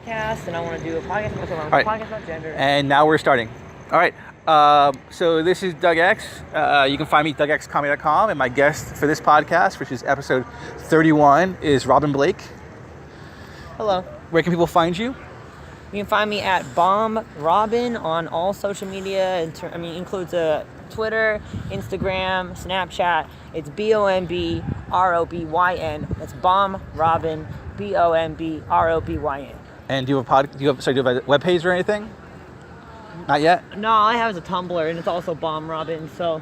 podcast, and I want to do a podcast about podcast about gender. And now we're starting. All right. So this is Doug X. You can find me at dougxcomedy.com, and my guest for this podcast, which is episode 31, is Robin Blake. Hello. Where can people find you? You can find me at Bomb Robin on all social media. Includes Twitter, Instagram, Snapchat. It's BOMBROBYN. That's Bomb Robin, BOMBROBYN. And do you have a web page or anything? Not yet? No, all I have is a Tumblr, and it's also Bomb Robin. So.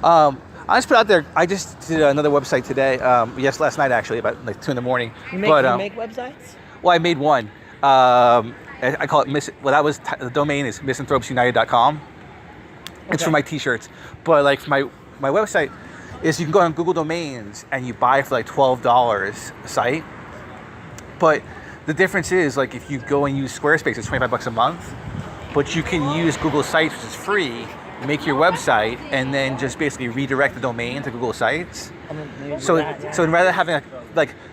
I just put out there. I just did another website today. Last night actually, about like 2 a.m. You make websites? Well, I made one. I call it the domain is misanthropesunited.com. It's for my t-shirts, but like for my website is you can go on Google Domains and you buy for like $12 a site. But the difference is like if you go and use Squarespace, it's $25 a month. But you can use Google Sites, which is free, make your website, and then just basically redirect the domain to Google Sites. So rather than having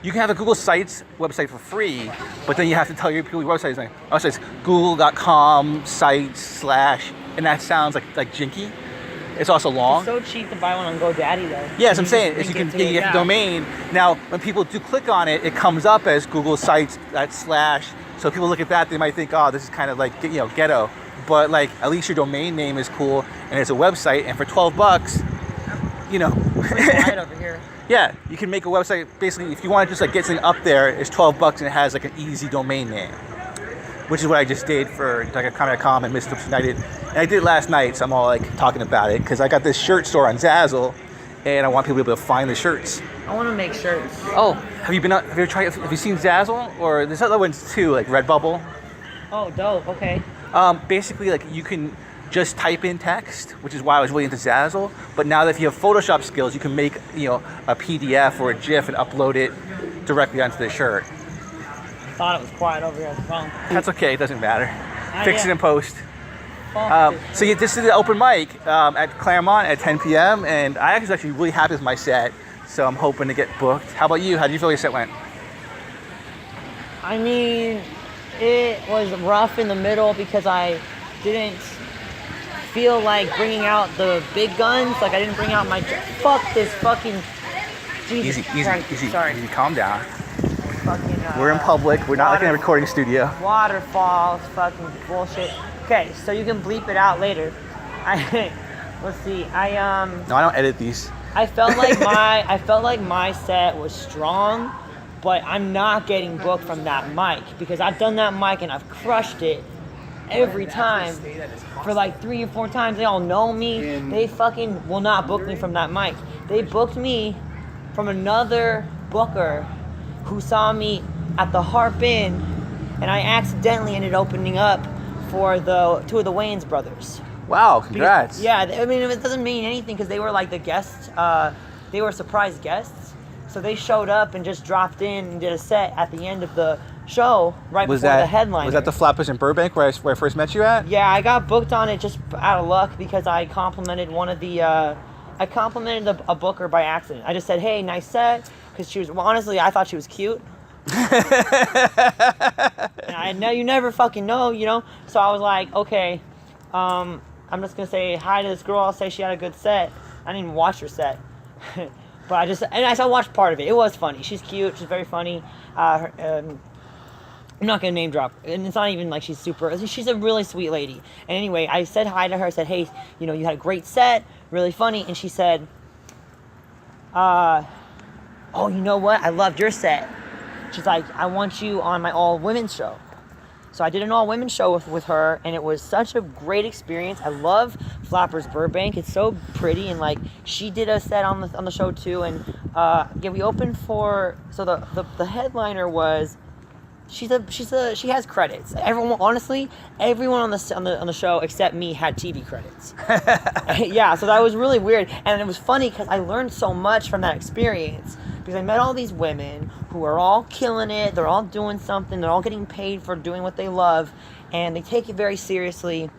you can have a Google Sites website for free, but then you have to tell your people your website is it's google.com sites / and that sounds like jinky. It's also long. It's so cheap to buy one on GoDaddy though. Yes, I'm saying is you can get the domain. Now when people do click on it, it comes up as Google Sites / so people look at that, they might think, oh, this is kind of like ghetto. But like at least your domain name is cool and it's a website, and for $12, Quiet over here. Yeah, you can make a website. Basically, if you want to just like get something up there, it's $12 and it has like an easy domain name, which is what I just did for dougxcomedy.com and Mr. United. And I did it last night, so I'm all like talking about it because I got this shirt store on Zazzle, and I want people to be able to find the shirts. I want to make shirts. Oh, have you seen Zazzle? Or there's other ones too, like Redbubble. Oh, dope. Okay. Basically, like you can just type in text, which is why I was really into Zazzle. But now that if you have Photoshop skills, you can make a PDF or a GIF and upload it directly onto the shirt. I thought it was quiet over here on the phone. That's okay. It doesn't matter. Fix it in post. So this is the open mic at Claremont at 10 p.m. and I was actually really happy with my set. So I'm hoping to get booked. How about you? How did you feel your set went? I mean, it was rough in the middle because I didn't feel like bringing out the big guns. Like I didn't bring out my fuck this fucking Jesus Easy. Sorry. Easy. Calm down. Fucking. We're in public. We're not like in a recording studio. Waterfalls. Fucking bullshit. Okay, so you can bleep it out later. Let's see. No, I don't edit these. I felt like my set was strong, but I'm not getting booked from that mic because I've done that mic and I've crushed it every time for like 3 or 4 times. They all know me. They fucking will not book me from that mic. They booked me from another booker who saw me at the Harp Inn, and I accidentally ended opening up for the 2 of the Wayans brothers. Wow, congrats. I mean, it doesn't mean anything because they were like the guests. They were surprise guests. So they showed up and just dropped in and did a set at the end of the show before the headliner. Was that the Flappers in Burbank where I first met you at? Yeah, I got booked on it just out of luck because I complimented a booker by accident. I just said, hey, nice set. Because she was, honestly, I thought she was cute. And I know you never fucking know, So I was like, okay, I'm just going to say hi to this girl. I'll say she had a good set. I didn't even watch her set. But I watched part of it. It was funny. She's cute. She's very funny. I'm not going to name drop. And it's not even like she's a really sweet lady. And anyway, I said hi to her. I said, hey, you had a great set. Really funny. And she said, oh, you know what? I loved your set. She's like, I want you on my all-women's show. So I did an all-women's show with her, and it was such a great experience. I love Flappers Burbank. It's so pretty, and like she did a set on the show too. And we opened for the headliner was she has credits. Everyone on the show except me had TV credits. Yeah, so that was really weird, and it was funny because I learned so much from that experience. Because I met all these women who are all killing it. They're all doing something. They're all getting paid for doing what they love. And they take it very seriously.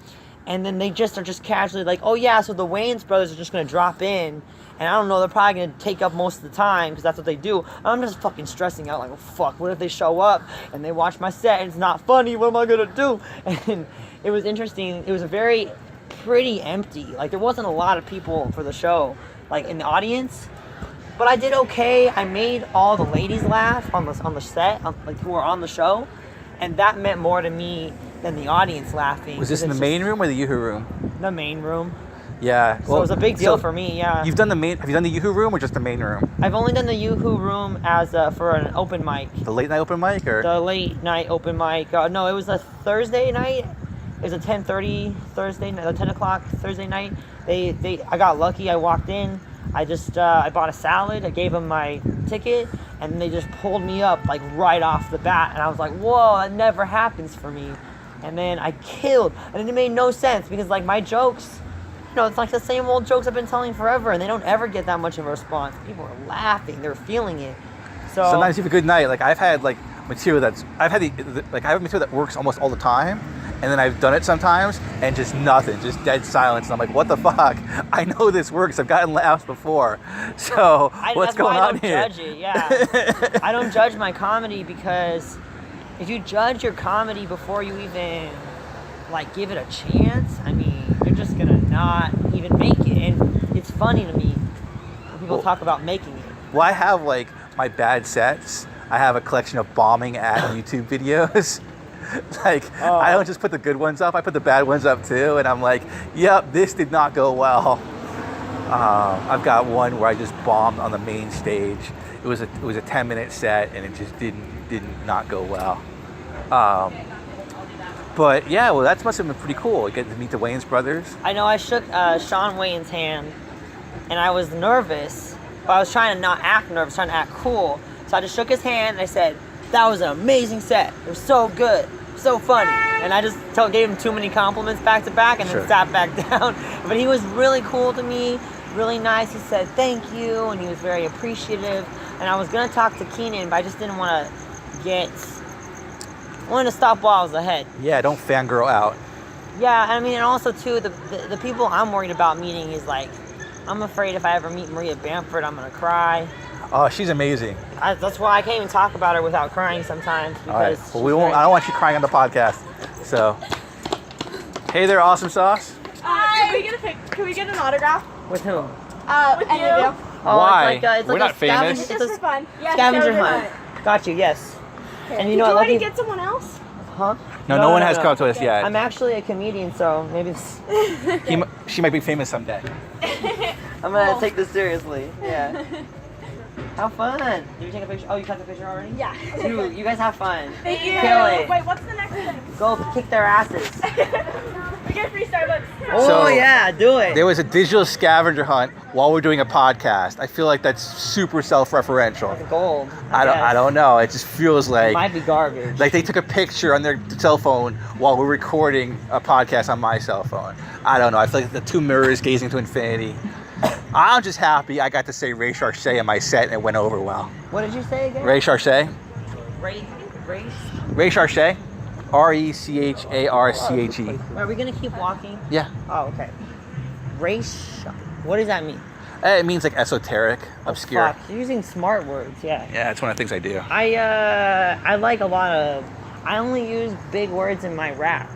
and then they just are just casually like, oh yeah, so the Wayans brothers are just gonna drop in, and I don't know, they're probably gonna take up most of the time because that's what they do. I'm just fucking stressing out like, oh fuck, what if they show up and they watch my set and it's not funny? What am I gonna do? And it was interesting. It was a very pretty empty. Like there wasn't a lot of people for the show, like in the audience. But I did okay. I made all the ladies laugh on the set, like who were on the show, and that meant more to me than the audience laughing. Was this in the main room or the Yoo-Hoo room? The main room. Yeah. So it was a big deal for me. Yeah. Have you done the Yoo-Hoo room or just the main room? I've only done the Yoo-Hoo room as for an open mic. The late night open mic or? The late night open mic. No, it was a Thursday night. It was a 10:30 Thursday night, 10 o'clock Thursday night. I got lucky. I walked in. I bought a salad. I gave them my ticket, and they just pulled me up like right off the bat. And I was like, whoa, that never happens for me. And then I killed, and it made no sense because like my jokes, it's like the same old jokes I've been telling forever, and they don't ever get that much of a response. People are laughing. They're feeling it. So sometimes you have a good night. Like I've had material I have material that works almost all the time. And then I've done it sometimes, and just nothing, just dead silence. And I'm like, what the fuck? I know this works. I've gotten laughs before. So what's going on here? I don't judge it, yeah. I don't judge my comedy because if you judge your comedy before you even, like, give it a chance, I mean, you're just going to not even make it. And it's funny to me when people talk about making it. Well, I have, like, my bad sets. I have a collection of bombing at YouTube videos. I don't just put the good ones up, I put the bad ones up too, and I'm like, yep, this did not go well. I've got one where I just bombed on the main stage. It was a 10-minute set, and it just did not go well. But yeah, well, that must have been pretty cool. Getting to meet the Wayans brothers. I know. I shook Sean Wayans' hand, and I was nervous, but I was trying to not act nervous, trying to act cool. So I just shook his hand, and I said, that was an amazing set. It was so good. So funny. And I just gave him too many compliments back to back and then sat back down. But he was really cool to me, really nice. He said thank you, and he was very appreciative. And I was going to talk to Keenan, but I just didn't want to I wanted to stop while I was ahead. Yeah, don't fangirl out. Yeah, I mean, and also too, the people I'm worried about meeting is like, I'm afraid if I ever meet Maria Bamford, I'm going to cry. Oh, she's amazing. That's why I can't even talk about her without crying sometimes. All right. Well, I don't want you crying on the podcast. So, hey there, Awesome Sauce. Hi. Can we get an autograph? With whom? With you. Why? It's We're like not famous. Just for fun. Yeah, scavenger hunt. Got you. Yes. Okay. And Did you already get someone else? Huh? No one has come to us yet. I'm actually a comedian, so maybe she might be famous someday. I'm gonna take this seriously. Yeah. Have fun. Did you take a picture? Oh, you got the picture already? Yeah. Dude, you guys have fun. Thank you. Kill it. Wait, what's the next thing? Go kick their asses. We get free Starbucks. Oh, yeah, do it. There was a digital scavenger hunt while we're doing a podcast. I feel like that's super self-referential. Gold. I don't know. It just feels like it might be garbage. Like they took a picture on their cell phone while we're recording a podcast on my cell phone. I don't know. I feel like the two mirrors gazing to infinity. I'm just happy I got to say Ray Charchet in my set and it went over well. What did you say again? Ray Charchet. Race? Ray Charchet. Recharche. Are we going to keep walking? Yeah. Oh, okay. Race? What does that mean? It means like esoteric, obscure. Fuck. You're using smart words, yeah. Yeah, that's one of the things I do. I like a lot of... I only use big words in my rap.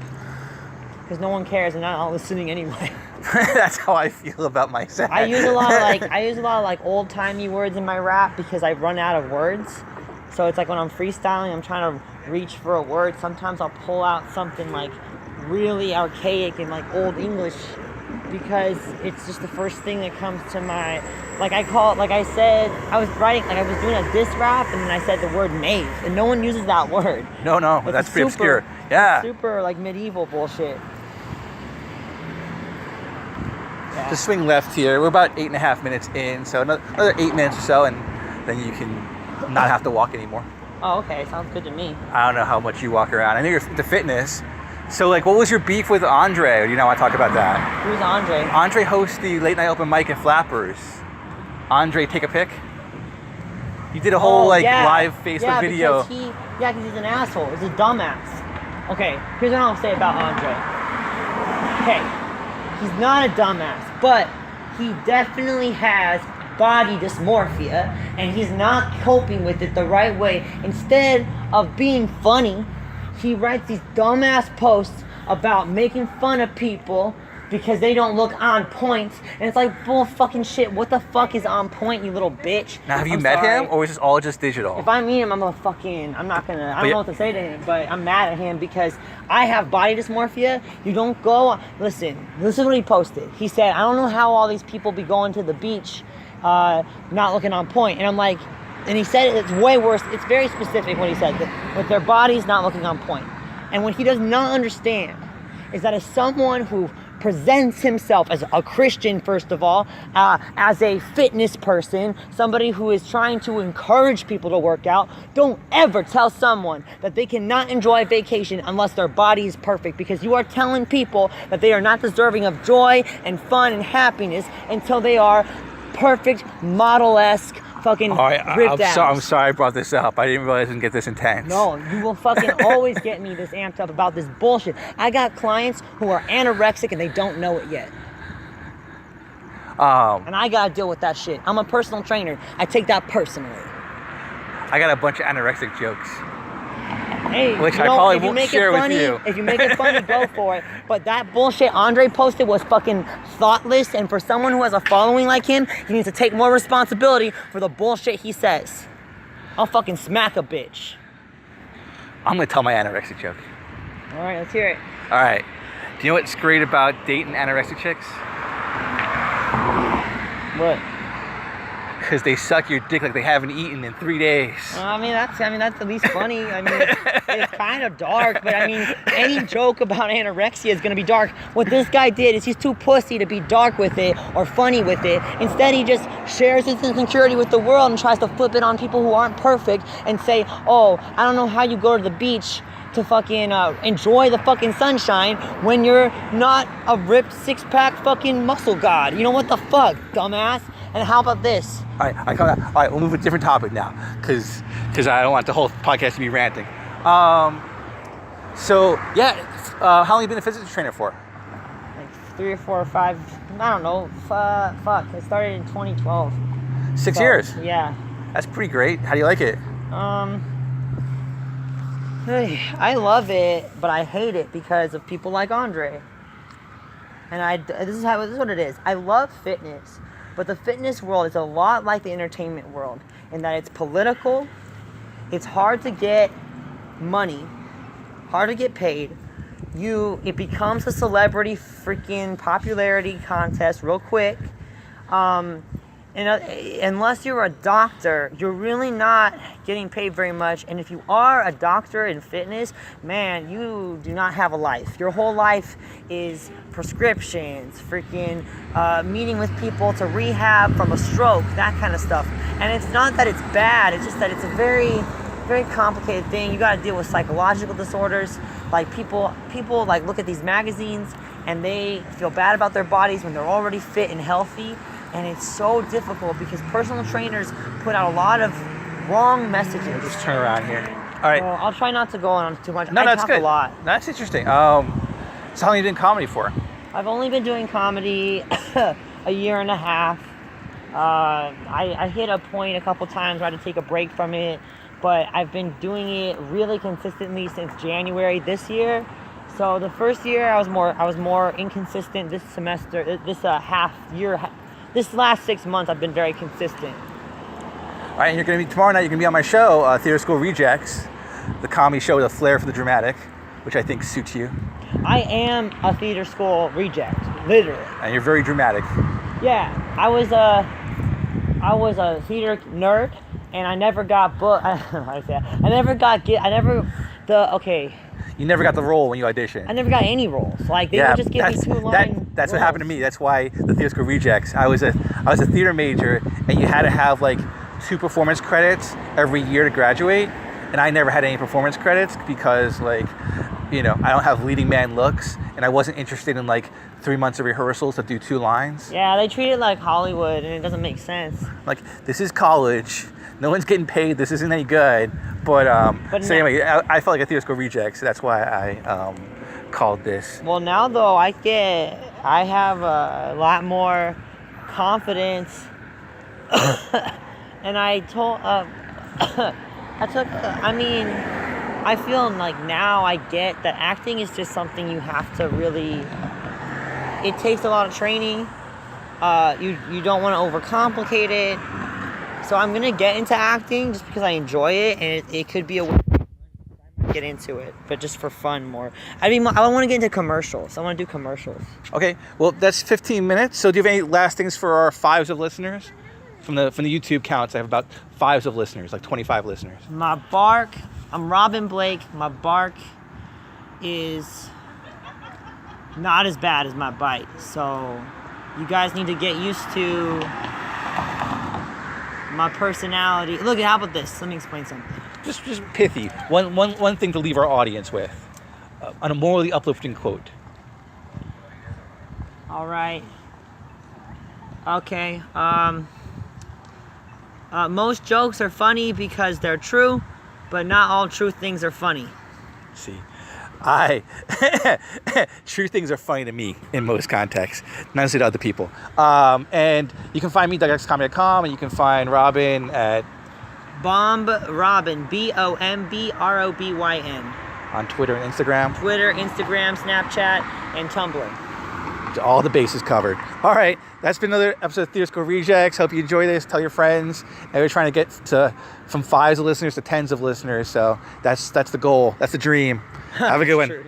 Because no one cares and not all listening anyway. That's how I feel about my set. I use a lot of like old timey words in my rap because I run out of words. So it's like when I'm freestyling, I'm trying to reach for a word. Sometimes I'll pull out something like really archaic and like old English because it's just the first thing that comes to my, like I said, I was doing a diss rap and then I said the word maze and no one uses that word. No, that's pretty obscure. Yeah. Super like medieval bullshit. Yeah. Just swing left here. We're about 8.5 minutes in, so another 8 minutes or so, and then you can not have to walk anymore. Oh, okay. Sounds good to me. I don't know how much you walk around. I know you're into fitness. So, like, what was your beef with Andre? Or do you not want to talk about that? Who's Andre? Andre hosts the late night open mic at Flappers. Andre, take a pic. You did a whole live Facebook video. Because he's an asshole. He's a dumbass. Okay, here's what I'll say about Andre. okay, he's not a dumbass, but he definitely has body dysmorphia, and he's not coping with it the right way. Instead of being funny, he writes these dumbass posts about making fun of people because they don't look on point, and it's like bull fucking shit. What the fuck is on point, you little bitch? Now, have you I'm met sorry. him, or is this all just digital? If I meet him, I don't know what to say to him, but I'm mad at him because I have body dysmorphia. You don't go, listen is what he posted. He said, I don't know how all these people be going to the beach, not looking on point. And I'm like, and he said it's way worse. It's very specific what he said, that with their bodies not looking on point. And what he does not understand is that as someone who presents himself as a Christian, first of all, as a fitness person, somebody who is trying to encourage people to work out, don't ever tell someone that they cannot enjoy vacation unless their body is perfect, because you are telling people that they are not deserving of joy and fun and happiness until they are perfect, model-esque, fucking ripped out. I'm sorry I brought this up. I didn't realize it would get this intense. No, you will fucking always get me this amped up about this bullshit. I got clients who are anorexic and they don't know it yet. And I gotta deal with that shit. I'm a personal trainer. I take that personally. I got a bunch of anorexic jokes. Hey, which I probably won't share with you. If you make it funny, go for it. But that bullshit Andre posted was fucking thoughtless, and for someone who has a following like him, he needs to take more responsibility for the bullshit he says. I'll fucking smack a bitch. I'm gonna tell my anorexic joke. All right, let's hear it. All right. Do you know what's great about dating anorexic chicks? What? Because they suck your dick like they haven't eaten in 3 days. I mean that's at least funny. I mean, it's kind of dark, but I mean, any joke about anorexia is gonna be dark. What this guy did is he's too pussy to be dark with it or funny with it. Instead, he just shares his insecurity with the world and tries to flip it on people who aren't perfect and say, "Oh, I don't know how you go to the beach to fucking enjoy the fucking sunshine when you're not a ripped six-pack fucking muscle god. You know what the fuck, dumbass?" And how about this? All right, we'll move to a different topic now, because I don't want the whole podcast to be ranting. So yeah, how long have you been a physical trainer for? Like 3 or 4 or 5. I don't know. Fuck. It started in 2012. 6 years. Yeah. That's pretty great. How do you like it? I love it, but I hate it because of people like Andre. And this is what it is. I love fitness, but the fitness world is a lot like the entertainment world in that it's political. It's hard to get money, hard to get paid. It becomes a celebrity freaking popularity contest real quick. And unless you're a doctor, you're really not getting paid very much. And if you are a doctor in fitness, man, you do not have a life. Your whole life is prescriptions, freaking meeting with people to rehab from a stroke, that kind of stuff. And it's not that it's bad, it's just that it's a very, very complicated thing. You got to deal with psychological disorders. Like people like look at these magazines and they feel bad about their bodies when they're already fit and healthy. And it's so difficult because personal trainers put out a lot of wrong messages. Just turn around here. All right. Well, I'll try not to go on too much. No, I that's talk good. a lot. That's interesting. So how long you been comedy for? I've only been doing comedy a year and a half. I hit a point a couple times where I had to take a break from it, but I've been doing it really consistently since January this year. So the first year I was more inconsistent. This semester, this last 6 months I've been very consistent. All right, and you're gonna be tomorrow night. You're gonna be on my show, Theater School Rejects, the comedy show with a flair for the dramatic, which I think suits you. I am a theater school reject, literally. And you're very dramatic. Yeah, I was a theater nerd, and I never got You never got the role when you auditioned. I never got any roles. Like they would just give me 2 line. That's what happened to me. That's why the Theater School Rejects. I was a theater major, and you had to have like 2 performance credits every year to graduate, and I never had any performance credits because I don't have leading man looks, and I wasn't interested in like 3 months of rehearsals to do 2 lines. Yeah, they treat it like Hollywood, and it doesn't make sense. Like, this is college. No one's getting paid. This isn't any good. But no. anyway, I felt like a Theater School Reject, so that's why I called this. Well, now though, I have a lot more confidence, and I told, I feel like now I get that acting is just something you have to really. It takes a lot of training. You don't want to overcomplicate it. So I'm gonna get into acting just because I enjoy it, and it could be a way to get into it, but just for fun more. I want to get into commercials. I want to do commercials. Okay, well that's 15 minutes. So do you have any last things for our fives of listeners? From the YouTube counts, I have about fives of listeners, like 25 listeners. My bark. I'm Robin Blake. My bark is not as bad as my bite. So you guys need to get used to my personality. Look, how about this? Let me explain something. Just pithy. One thing to leave our audience with. On a morally uplifting quote. All right. Okay. Most jokes are funny because they're true, but not all true things are funny. See, true things are funny to me in most contexts, not to other people. And you can find me at DuckDucksComedy.com, and you can find Robin at Bomb Robin, BOMBROBYN. On Twitter and Instagram. Twitter, Instagram, Snapchat, and Tumblr. All the bases covered. All right, that's been another episode of Theater School Rejects. Hope you enjoy this. Tell your friends. And we're trying to get from fives of listeners to tens of listeners. So that's the goal. That's the dream. Have a good one. True.